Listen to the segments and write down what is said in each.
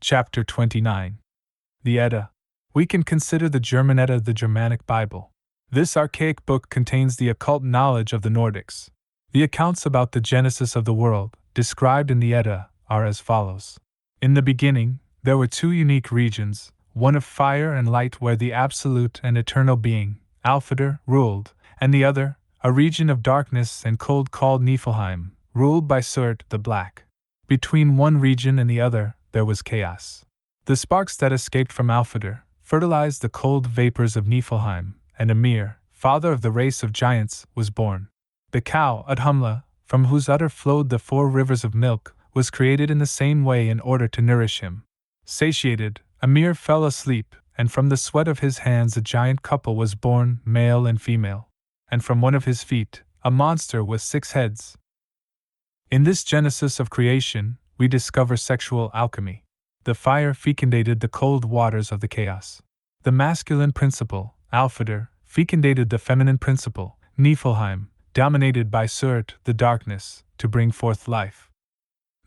Chapter 29. The Edda. We can consider the German Edda the Germanic Bible. This archaic book contains the occult knowledge of the Nordics. The accounts about the genesis of the world, described in the Edda, are as follows. In the beginning, there were two unique regions, one of fire and light where the absolute and eternal being, Alfeder, ruled, and the other, a region of darkness and cold called Niflheim, ruled by Surt the Black. Between one region and the other, there was chaos. The sparks that escaped from Alfeder fertilized the cold vapors of Niflheim, and Ymir, father of the race of giants, was born. The cow, Udhumla, from whose udder flowed the 4 rivers of milk, was created in the same way in order to nourish him. Satiated, Ymir fell asleep, and from the sweat of his hands a giant couple was born, male and female. And from one of his feet, a monster with 6 heads. In this genesis of creation, we discover sexual alchemy. The fire fecundated the cold waters of the chaos. The masculine principle, Alfeder, fecundated the feminine principle, Niflheim, dominated by Surt, the darkness, to bring forth life.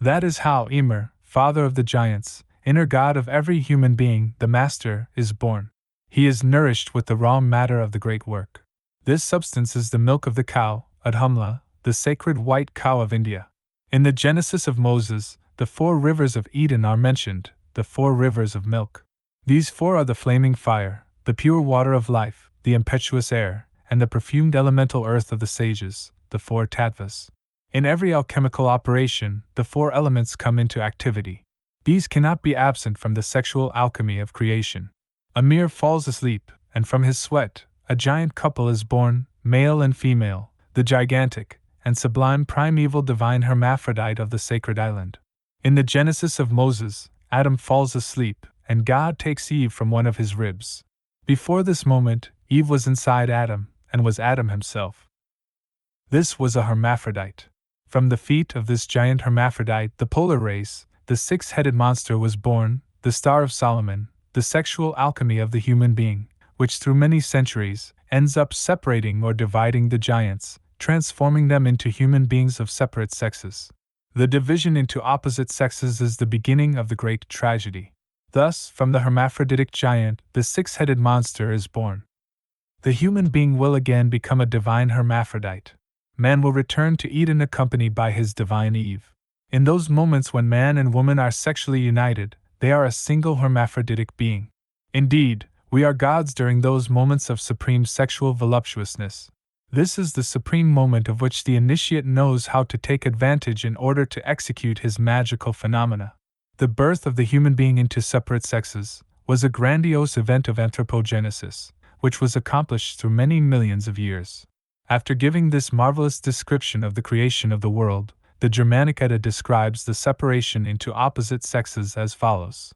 That is how Ymir, father of the giants, inner god of every human being, the master, is born. He is nourished with the raw matter of the great work. This substance is the milk of the cow, Udhumla, the sacred white cow of India. In the Genesis of Moses, the 4 rivers of Eden are mentioned, the 4 rivers of milk. These 4 are the flaming fire, the pure water of life, the impetuous air, and the perfumed elemental earth of the sages, the 4 tattvas. In every alchemical operation, the 4 elements come into activity. These cannot be absent from the sexual alchemy of creation. Ymir falls asleep, and from his sweat, a giant couple is born, male and female, the gigantic and sublime primeval divine hermaphrodite of the sacred island. In the Genesis of Moses, Adam falls asleep, and God takes Eve from one of his ribs. Before this moment, Eve was inside Adam, and was Adam himself. This was a hermaphrodite. From the feet of this giant hermaphrodite, the polar race, the 6-headed monster was born, the Star of Solomon, the sexual alchemy of the human being, which through many centuries ends up separating or dividing the giants, transforming them into human beings of separate sexes. The division into opposite sexes is the beginning of the great tragedy. Thus, from the hermaphroditic giant, the 6-headed monster is born. The human being will again become a divine hermaphrodite. Man will return to Eden accompanied by his divine Eve. In those moments when man and woman are sexually united, they are a single hermaphroditic being. Indeed, we are gods during those moments of supreme sexual voluptuousness. This is the supreme moment of which the initiate knows how to take advantage in order to execute his magical phenomena. The birth of the human being into separate sexes was a grandiose event of anthropogenesis, which was accomplished through many millions of years. After giving this marvelous description of the creation of the world, the Germanic Edda describes the separation into opposite sexes as follows.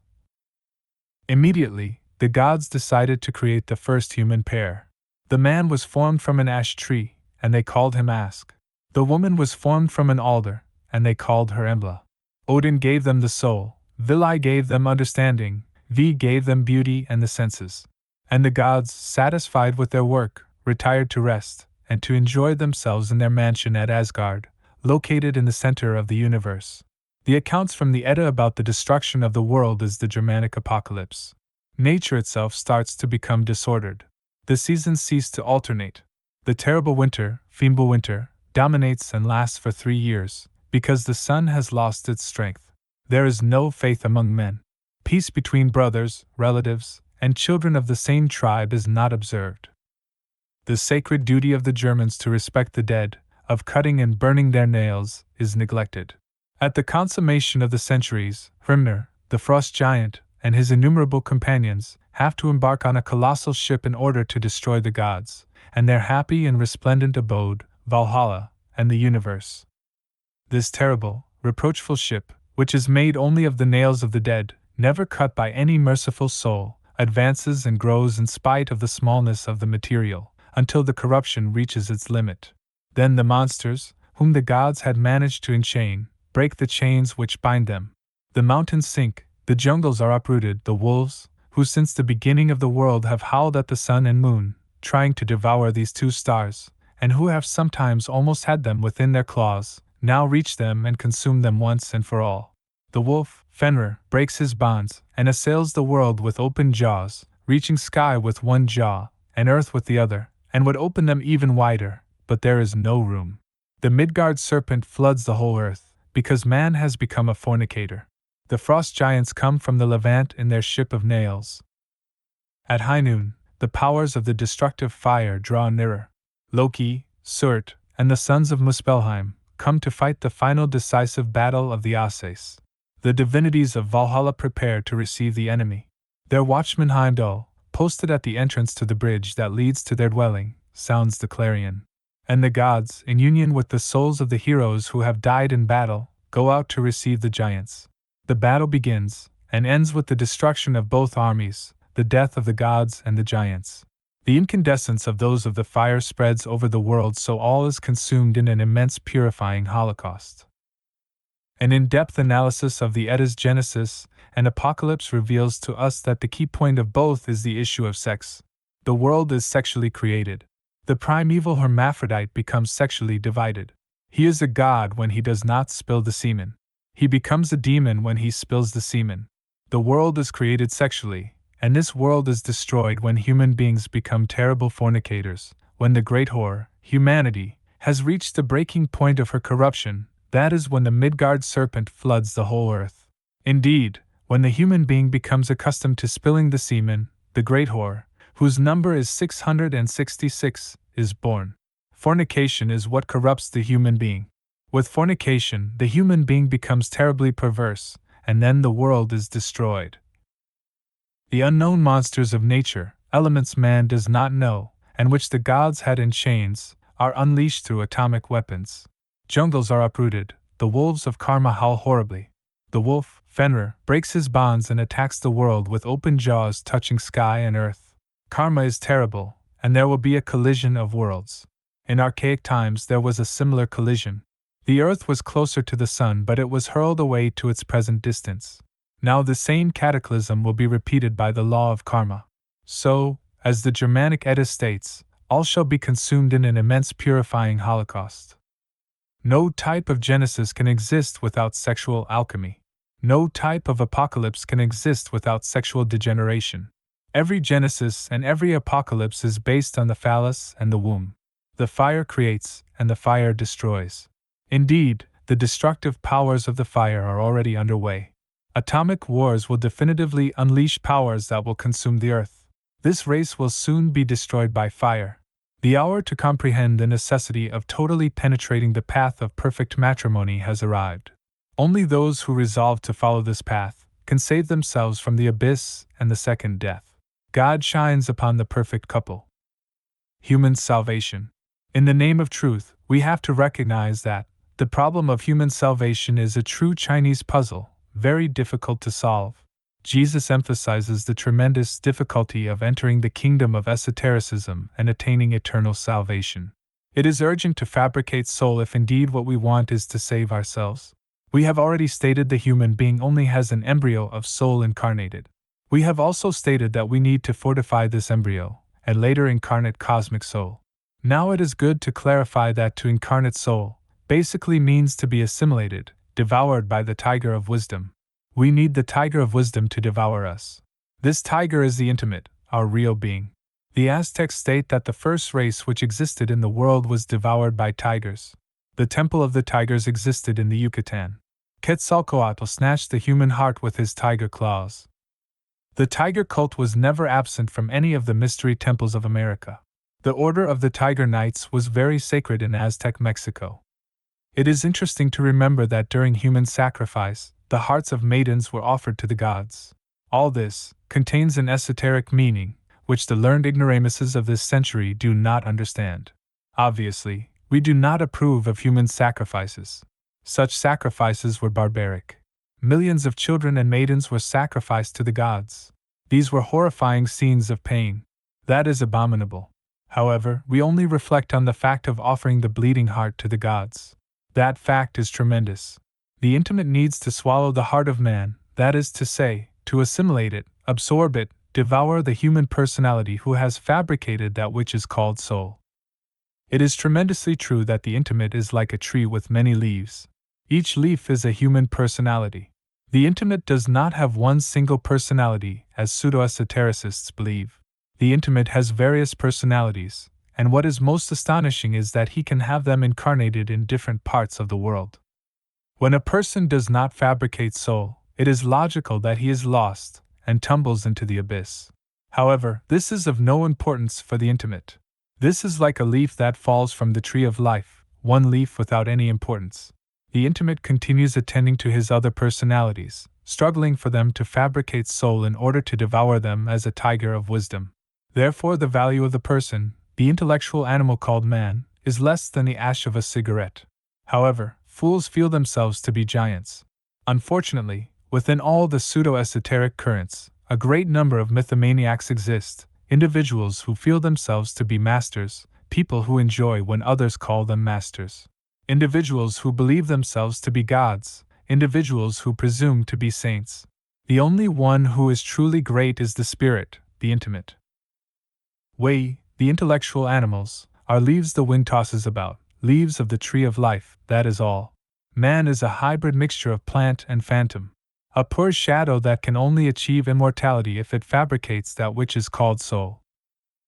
Immediately, the gods decided to create the first human pair. The man was formed from an ash tree, and they called him Ask. The woman was formed from an alder, and they called her Embla. Odin gave them the soul, Vili gave them understanding, V gave them beauty and the senses. And the gods, satisfied with their work, retired to rest, and to enjoy themselves in their mansion at Asgard, located in the center of the universe. The accounts from the Edda about the destruction of the world is the Germanic apocalypse. Nature itself starts to become disordered. The seasons cease to alternate. The terrible winter, Fimbulwinter, dominates and lasts for 3 years, because the sun has lost its strength. There is no faith among men. Peace between brothers, relatives, and children of the same tribe is not observed. The sacred duty of the Germans to respect the dead, of cutting and burning their nails, is neglected. At the consummation of the centuries, Hrymnir, the frost giant, and his innumerable companions, have to embark on a colossal ship in order to destroy the gods, and their happy and resplendent abode, Valhalla, and the universe. This terrible, reproachful ship, which is made only of the nails of the dead, never cut by any merciful soul, advances and grows in spite of the smallness of the material, until the corruption reaches its limit. Then the monsters, whom the gods had managed to enchain, break the chains which bind them. The mountains sink, the jungles are uprooted, the wolves, who since the beginning of the world have howled at the sun and moon, trying to devour these 2 stars, and who have sometimes almost had them within their claws, now reach them and consume them once and for all. The wolf, Fenrir, breaks his bonds and assails the world with open jaws, reaching sky with one jaw and earth with the other, and would open them even wider, but there is no room. The Midgard serpent floods the whole earth, because man has become a fornicator. The frost giants come from the Levant in their ship of nails. At high noon, the powers of the destructive fire draw nearer. Loki, Surt, and the sons of Muspelheim come to fight the final decisive battle of the Ases. The divinities of Valhalla prepare to receive the enemy. Their watchman Heimdall, posted at the entrance to the bridge that leads to their dwelling, sounds the clarion. And the gods, in union with the souls of the heroes who have died in battle, go out to receive the giants. The battle begins, and ends with the destruction of both armies, the death of the gods and the giants. The incandescence of those of the fire spreads over the world so all is consumed in an immense purifying holocaust. An in-depth analysis of the Edda's Genesis and Apocalypse reveals to us that the key point of both is the issue of sex. The world is sexually created. The primeval hermaphrodite becomes sexually divided. He is a god when he does not spill the semen. He becomes a demon when he spills the semen. The world is created sexually, and this world is destroyed when human beings become terrible fornicators, when the great whore, humanity, has reached the breaking point of her corruption. That is when the Midgard serpent floods the whole earth. Indeed, when the human being becomes accustomed to spilling the semen, the great whore, whose number is 666, is born. Fornication is what corrupts the human being. With fornication, the human being becomes terribly perverse, and then the world is destroyed. The unknown monsters of nature, elements man does not know, and which the gods had in chains, are unleashed through atomic weapons. Jungles are uprooted, the wolves of Karma howl horribly. The wolf, Fenrir, breaks his bonds and attacks the world with open jaws touching sky and earth. Karma is terrible, and there will be a collision of worlds. In archaic times there was a similar collision. The earth was closer to the sun, but it was hurled away to its present distance. Now the same cataclysm will be repeated by the law of karma. So, as the Germanic Edda states, all shall be consumed in an immense purifying holocaust. No type of Genesis can exist without sexual alchemy. No type of apocalypse can exist without sexual degeneration. Every Genesis and every apocalypse is based on the phallus and the womb. The fire creates, and the fire destroys. Indeed, the destructive powers of the fire are already underway. Atomic wars will definitively unleash powers that will consume the earth. This race will soon be destroyed by fire. The hour to comprehend the necessity of totally penetrating the path of perfect matrimony has arrived. Only those who resolve to follow this path can save themselves from the abyss and the second death. God shines upon the perfect couple. Human salvation. In the name of truth, we have to recognize that the problem of human salvation is a true Chinese puzzle, very difficult to solve. Jesus emphasizes the tremendous difficulty of entering the kingdom of esotericism and attaining eternal salvation. It is urgent to fabricate soul if indeed what we want is to save ourselves. We have already stated the human being only has an embryo of soul incarnated. We have also stated that we need to fortify this embryo, and later incarnate cosmic soul. Now it is good to clarify that to incarnate soul basically means to be assimilated, devoured by the tiger of wisdom. We need the tiger of wisdom to devour us. This tiger is the intimate, our real being. The Aztecs state that the first race which existed in the world was devoured by tigers. The temple of the tigers existed in the Yucatan. Quetzalcoatl snatched the human heart with his tiger claws. The tiger cult was never absent from any of the mystery temples of America. The Order of the Tiger Knights was very sacred in Aztec Mexico. It is interesting to remember that during human sacrifice, the hearts of maidens were offered to the gods. All this contains an esoteric meaning, which the learned ignoramuses of this century do not understand. Obviously, we do not approve of human sacrifices. Such sacrifices were barbaric. Millions of children and maidens were sacrificed to the gods. These were horrifying scenes of pain. That is abominable. However, we only reflect on the fact of offering the bleeding heart to the gods. That fact is tremendous. The intimate needs to swallow the heart of man, that is to say, to assimilate it, absorb it, devour the human personality who has fabricated that which is called soul. It is tremendously true that the intimate is like a tree with many leaves. Each leaf is a human personality. The intimate does not have one single personality, as pseudo-esotericists believe. The intimate has various personalities, and what is most astonishing is that he can have them incarnated in different parts of the world. When a person does not fabricate soul, it is logical that he is lost and tumbles into the abyss. However, this is of no importance for the intimate. This is like a leaf that falls from the tree of life, one leaf without any importance. The intimate continues attending to his other personalities, struggling for them to fabricate soul in order to devour them as a tiger of wisdom. Therefore, the value of the person, the intellectual animal called man, is less than the ash of a cigarette. However, fools feel themselves to be giants. Unfortunately, within all the pseudo-esoteric currents, a great number of mythomaniacs exist, individuals who feel themselves to be masters, people who enjoy when others call them masters. Individuals who believe themselves to be gods, individuals who presume to be saints. The only one who is truly great is the spirit, the intimate. We, the intellectual animals, are leaves the wind tosses about, leaves of the tree of life, that is all. Man is a hybrid mixture of plant and phantom. A poor shadow that can only achieve immortality if it fabricates that which is called soul.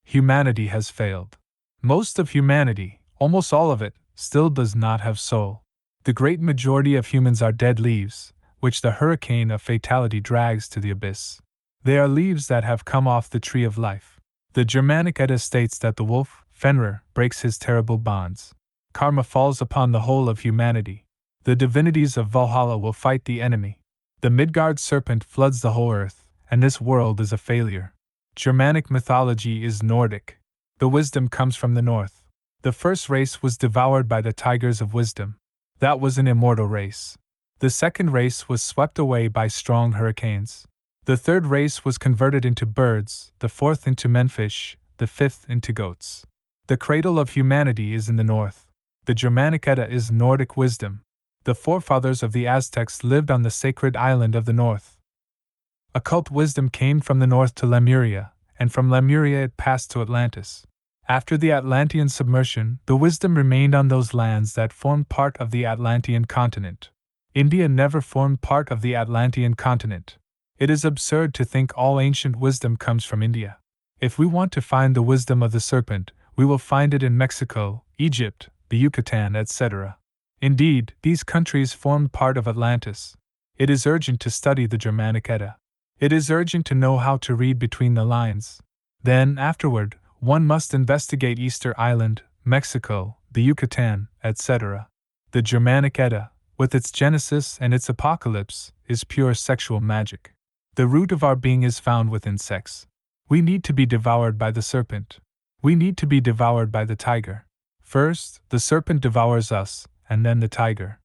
Humanity has failed. Most of humanity, almost all of it, still does not have soul. The great majority of humans are dead leaves, which the hurricane of fatality drags to the abyss. They are leaves that have come off the tree of life. The Germanic Edda states that the wolf, Fenrir, breaks his terrible bonds. Karma falls upon the whole of humanity. The divinities of Valhalla will fight the enemy. The Midgard serpent floods the whole earth, and this world is a failure. Germanic mythology is Nordic. The wisdom comes from the north. The first race was devoured by the tigers of wisdom. That was an immortal race. The second race was swept away by strong hurricanes. The third race was converted into birds, the fourth into menfish, the fifth into goats. The cradle of humanity is in the north. The Germanic Edda is Nordic wisdom. The forefathers of the Aztecs lived on the sacred island of the north. Occult wisdom came from the north to Lemuria, and from Lemuria it passed to Atlantis. After the Atlantean submersion, the wisdom remained on those lands that formed part of the Atlantean continent. India never formed part of the Atlantean continent. It is absurd to think all ancient wisdom comes from India. If we want to find the wisdom of the serpent, we will find it in Mexico, Egypt, the Yucatan, etc. Indeed, these countries formed part of Atlantis. It is urgent to study the Germanic Edda. It is urgent to know how to read between the lines. Then, afterward, one must investigate Easter Island, Mexico, the Yucatan, etc. The Germanic Edda, with its Genesis and its Apocalypse, is pure sexual magic. The root of our being is found within sex. We need to be devoured by the serpent. We need to be devoured by the tiger. First, the serpent devours us, and then the tiger.